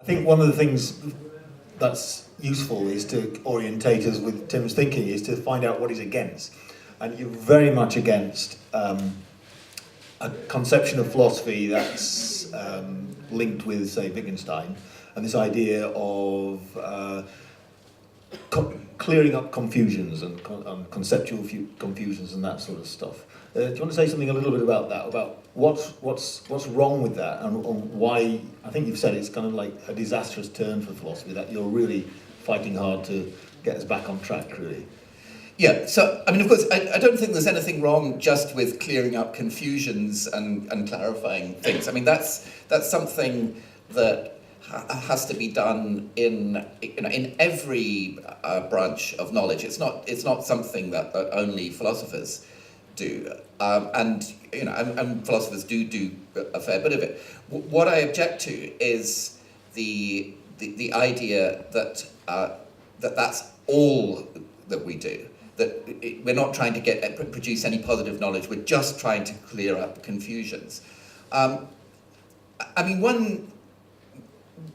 think one of the things that's useful is to orientate us with Tim's thinking, is to find out what he's against. And you're very much against a conception of philosophy that's linked with, say, Wittgenstein, and this idea of clearing up confusions and conceptual confusions and that sort of stuff. Do you want to say something a little bit about that, about what's wrong with that, and why? I think you've said it's kind of like a disastrous turn for philosophy, that you're really fighting hard to get us back on track, really. Yeah, so, I mean, of course, I don't think there's anything wrong just with clearing up confusions and clarifying things. I mean, that's something that has to be done in every branch of knowledge. It's not something that only philosophers do, and philosophers do a fair bit of it. What I object to is the idea that that's all that we do. That we're not trying to produce any positive knowledge. We're just trying to clear up confusions. I mean, one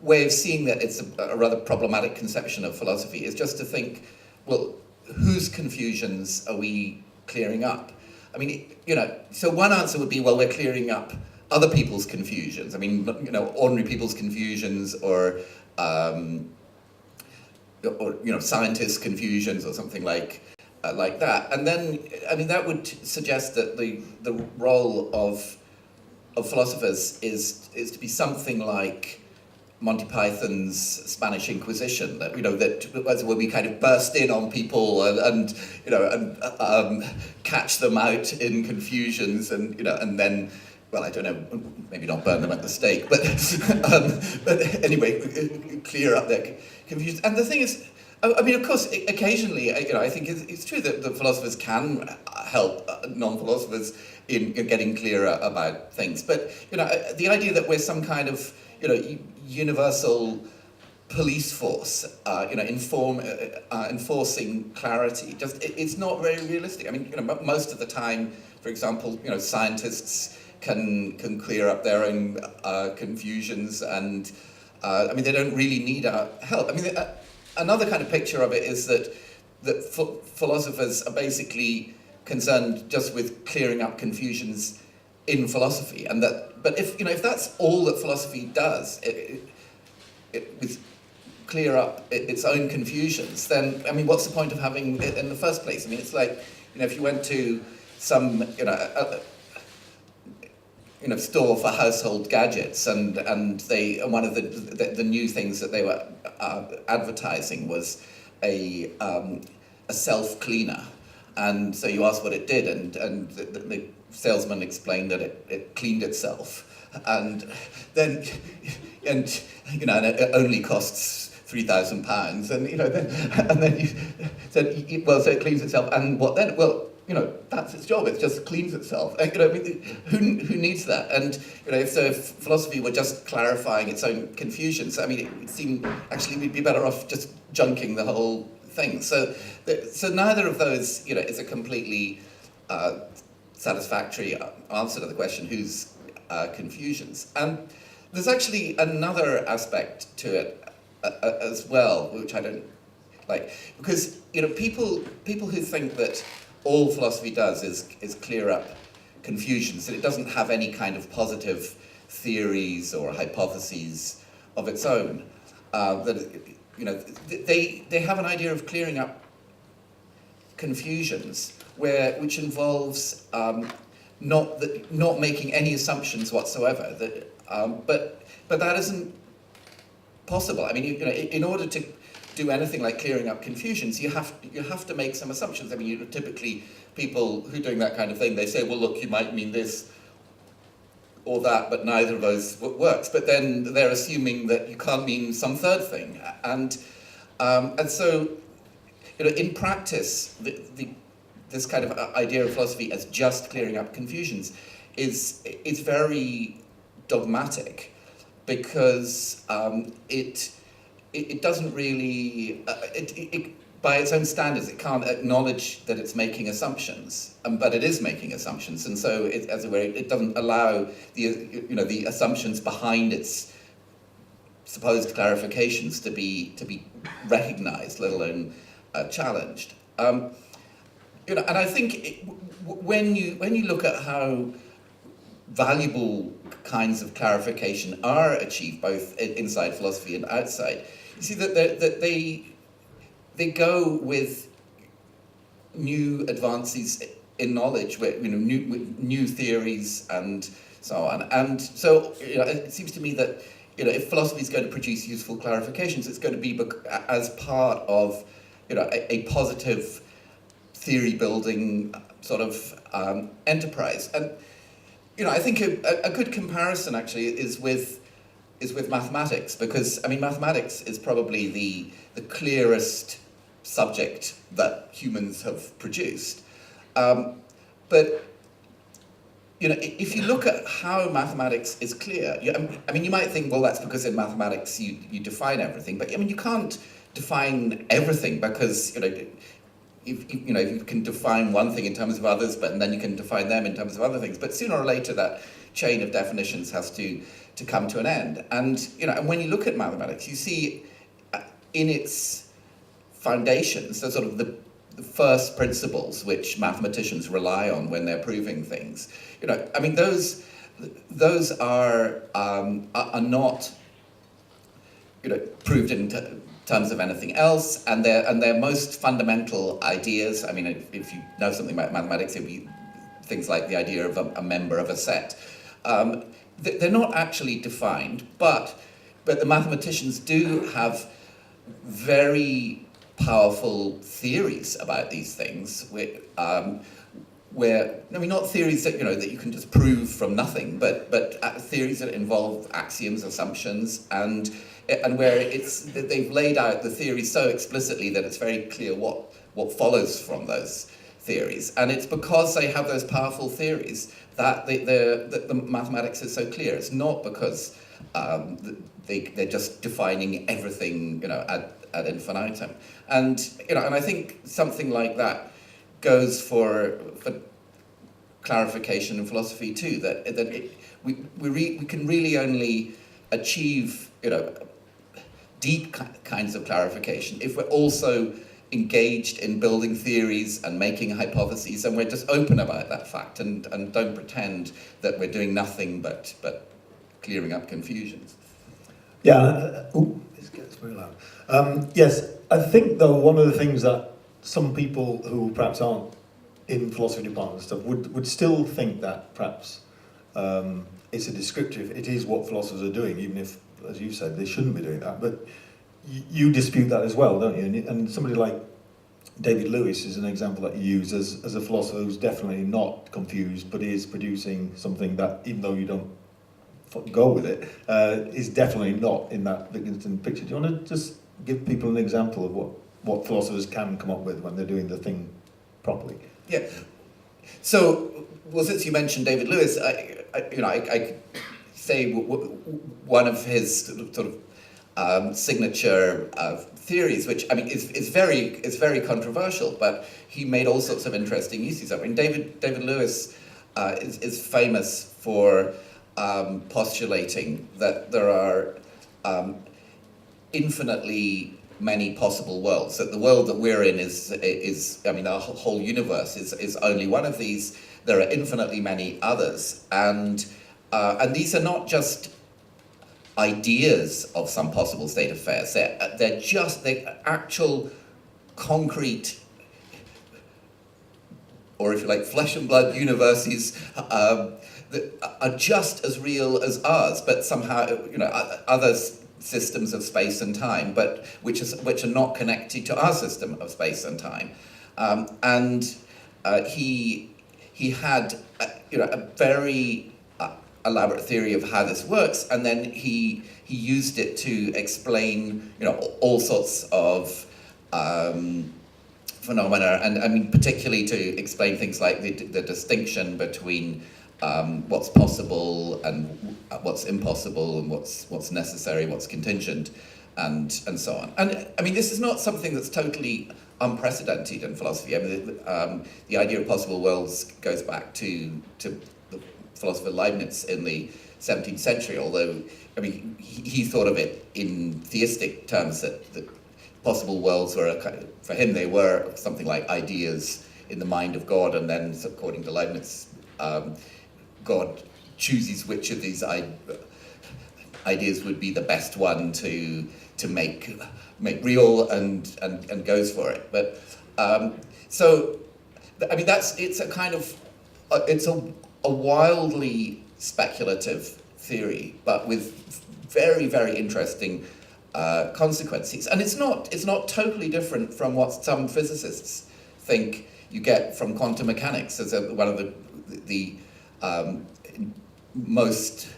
way of seeing that it's a rather problematic conception of philosophy is just to think, well, whose confusions are we clearing up? I mean, so one answer would be, well, we're clearing up other people's confusions. I mean, ordinary people's confusions, or scientists' confusions, or something like that. And then, I mean, that would suggest that the role of philosophers is to be something like Monty Python's Spanish Inquisition, that where we kind of burst in on people and catch them out in confusions, and then, well, I don't know, maybe not burn them at the stake, but anyway, clear up their confusion. And the thing is, I mean, of course, occasionally, I think it's true that the philosophers can help non-philosophers in getting clearer about things. But the idea that we're some kind of universal police force, enforcing clarity, it's not very realistic. I mean, most of the time, for example, scientists can clear up their own confusions, and I mean, they don't really need our help. I mean, another kind of picture of it is that philosophers are basically concerned just with clearing up confusions in philosophy, and but if that's all that philosophy does, it clear up its own confusions, then I mean, what's the point of having it in the first place? I mean, it's like if you went to some store for household gadgets, and one of the new things that they were advertising was a self-cleaner, and so you asked what it did, and the salesman explained that it cleaned itself, and then and it only costs £3,000, and then you said, well, so it cleans itself, and what then? Well, that's its job. It just cleans itself. I mean, who needs that? And if philosophy were just clarifying its own confusions, I mean, it would seem actually we'd be better off just junking the whole thing. So neither of those, is a completely satisfactory answer to the question whose confusions. And there's actually another aspect to it as well, which I don't like, because people who think that all philosophy does is clear up confusions, that it doesn't have any kind of positive theories or hypotheses of its own. They have an idea of clearing up confusions which involves not making any assumptions whatsoever. But that isn't possible. I mean, in order to do anything like clearing up confusions, you have to make some assumptions. I mean, typically people who are doing that kind of thing, they say, well, look, you might mean this or that, but neither of those works. But then they're assuming that you can't mean some third thing, and so in practice, this kind of idea of philosophy as just clearing up confusions is very dogmatic, because it doesn't really, by its own standards, it can't acknowledge that it's making assumptions, but it is making assumptions, and so as it were, it doesn't allow the assumptions behind its supposed clarifications to be recognised, let alone challenged. And I think when you look at how valuable kinds of clarification are achieved both inside philosophy and outside, you see that they go with new advances in knowledge, with new theories and so on. And so it seems to me that if philosophy is going to produce useful clarifications, it's going to be as part of a positive theory building sort of enterprise. And I think a good comparison actually is with mathematics, because mathematics is probably the clearest subject that humans have produced. But if you look at how mathematics is clear, you might think, well, that's because in mathematics you define everything, but you can't define everything, because if you can define one thing in terms of others, but and then you can define them in terms of other things. But sooner or later, that chain of definitions has to come to an end. And and when you look at mathematics, you see in its foundations, the sort of the first principles which mathematicians rely on when they're proving things. Those are not proved in terms of anything else, and their most fundamental ideas. If you know something about mathematics, it'd be things like the idea of a member of a set. They're not actually defined, but the mathematicians do have very powerful theories about these things, where not theories that that you can just prove from nothing, but theories that involve axioms, assumptions, and where they've laid out the theory so explicitly that it's very clear what follows from those theories. And it's because they have those powerful theories that the mathematics is so clear. It's not because they're just defining everything ad infinitum. And and I think something like that goes for clarification in philosophy too. We can really only achieve deep kinds of clarification if we're also engaged in building theories and making hypotheses, and we're just open about that fact and don't pretend that we're doing nothing but clearing up confusions. Yeah. This gets very loud. Yes, I think though one of the things that some people who perhaps aren't in philosophy department stuff would still think that perhaps it's a descriptive. It is what philosophers are doing, even if, as you said, they shouldn't be doing that. But you dispute that as well, don't you? And somebody like David Lewis is an example that you use as a philosopher who's definitely not confused, but is producing something that, even though you don't go with it, is definitely not in that Wittgenstein picture. Do you want to just give people an example of what philosophers can come up with when they're doing the thing properly? Yeah. So, well, since you mentioned David Lewis, I could say one of his sort of signature theories, which is very controversial, but he made all sorts of interesting uses of it. David Lewis is famous for postulating that there are infinitely many possible worlds. That the world that we're in is our whole universe is only one of these. There are infinitely many others, and these are not just ideas of some possible state of affairs. They're actual concrete, or if you like, flesh and blood universes that are just as real as ours, but somehow other systems of space and time, but which are not connected to our system of space and time. He had a very elaborate theory of how this works, and then he used it to explain all sorts of phenomena, and particularly to explain things like the distinction between what's possible and what's impossible, and what's necessary, what's contingent, and so on. And this is not something that's totally unprecedented in philosophy. The idea of possible worlds goes back to the philosopher Leibniz in the 17th century, although, I mean, he thought of it in theistic terms, that possible worlds were, for him, they were something like ideas in the mind of God, and then, according to Leibniz, God chooses which of these ideas would be the best one to make real, and goes for it. But so, I mean, it's a kind of it's a wildly speculative theory, but with very, very interesting consequences. And it's not totally different from what some physicists think you get from quantum mechanics as one of the most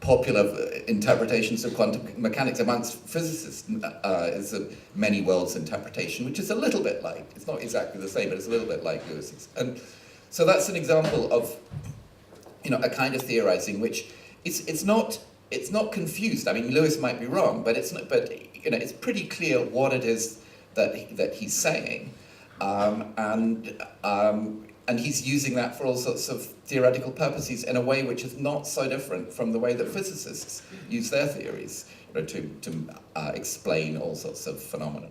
popular interpretations of quantum mechanics amongst physicists is a many worlds interpretation, which is a little bit like, it's not exactly the same, but it's a little bit like Lewis's. And so that's an example of, a kind of theorizing which it's not confused. I mean, Lewis might be wrong, but it's pretty clear what it is that he's saying, and he's using that for all sorts of theoretical purposes in a way which is not so different from the way that physicists use their theories, to explain all sorts of phenomena.